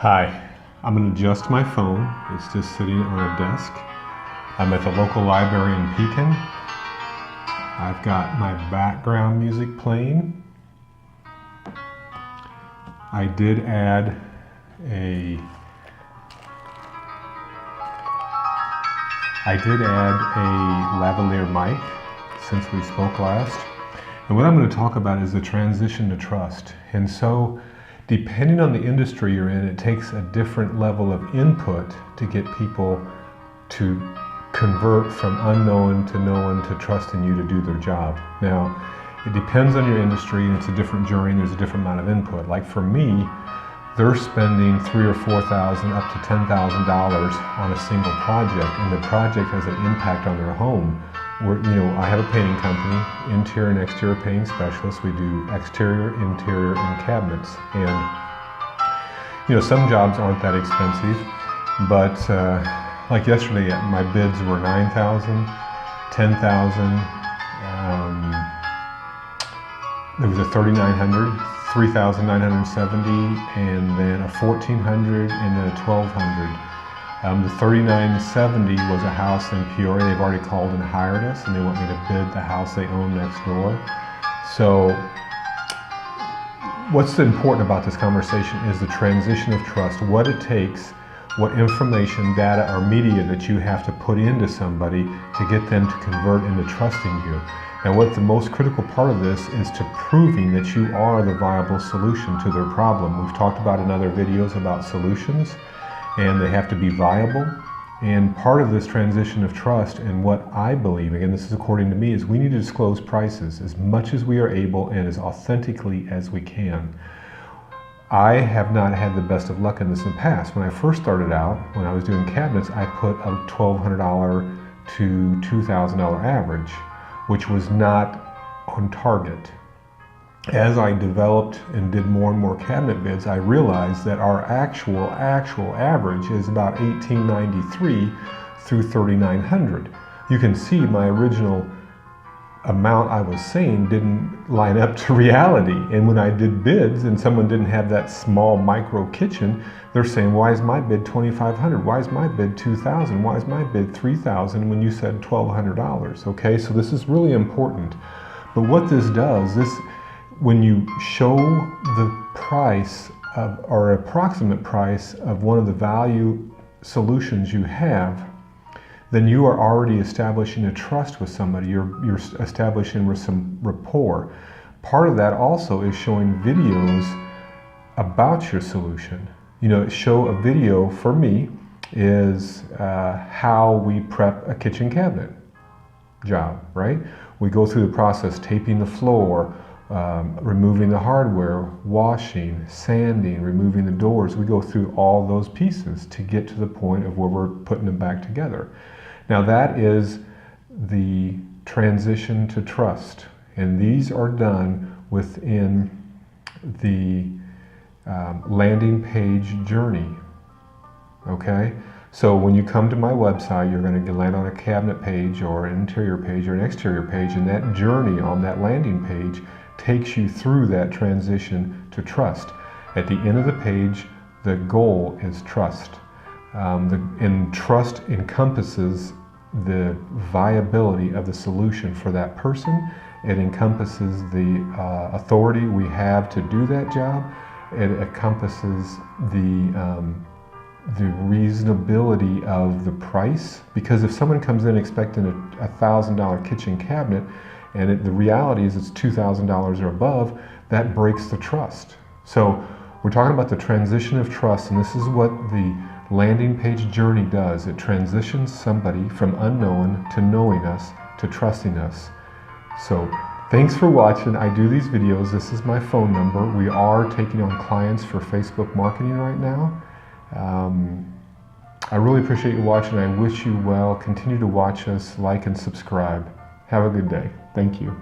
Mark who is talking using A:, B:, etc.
A: Hi, I'm going to adjust my phone. It's just sitting on a desk. I'm at the local library in Pekin. I've got my background music playing. I did add a lavalier mic since we spoke last. And what I'm going to talk about is the transition to trust. And so, depending on the industry you're in, it takes a different level of input to get people to convert from unknown to known to trusting you to do their job. Now, it depends on your industry, and it's a different journey, and there's a different amount of input. Like for me, they're spending $3,000 or $4,000 up to $10,000 on a single project, and the project has an impact on their home. I have a painting company, interior and exterior painting specialist. We do exterior, interior, and cabinets. And some jobs aren't that expensive, but like yesterday, my bids were $9,000, $10,000. There was a $3,900, $3,970, and then a $1,400, and then a $1,200. The $3,970 was a house in Peoria. They've already called and hired us, and they want me to bid the house they own next door. So what's important about this conversation is the transition of trust, what it takes, what information, data, or media that you have to put into somebody to get them to convert into trusting you. And what the most critical part of this is to proving that you are the viable solution to their problem. We've talked about in other videos about solutions, and they have to be viable. And part of this transition of trust, and what I believe, again this is according to me, is we need to disclose prices as much as we are able and as authentically as we can. I have not had the best of luck in this in the past. When I first started out, when I was doing cabinets, I put a $1,200 to $2,000 average, which was not on target. As I developed and did more and more cabinet bids, I realized that our actual average is about $1,893 through $3,900. You can see my original amount I was saying didn't line up to reality. And when I did bids and someone didn't have that small micro kitchen, they're saying, why is my bid $2,500? Why is my bid $2,000? Why is my bid $3,000 when you said $1,200? Okay, so this is really important. But what this does, when you show the price of, or approximate price of one of the value solutions you have, then you are already establishing a trust with somebody. You're establishing some rapport. Part of that also is showing videos about your solution. Show a video for me is how we prep a kitchen cabinet job, right? We go through the process, taping the floor, removing the hardware, washing, sanding, removing the doors. We go through all those pieces to get to the point of where we're putting them back together. Now that is the transition to trust, and these are done within the landing page journey. Okay? So when you come to my website, you're going to land on a cabinet page or an interior page or an exterior page, and that journey on that landing page takes you through that transition to trust. At the end of the page, the goal is trust. And trust encompasses the viability of the solution for that person. It encompasses the authority we have to do that job. It encompasses the reasonability of the price. Because if someone comes in expecting a $1,000 kitchen cabinet, and the reality is it's $2,000 or above, that breaks the trust. So we're talking about the transition of trust, and this is what the landing page journey does. It transitions somebody from unknown to knowing us to trusting us. So thanks for watching. I do these videos. This is my phone number. We are taking on clients for Facebook marketing right now. I really appreciate you watching. I wish you well. Continue to watch us, like and subscribe. Have a good day. Thank you.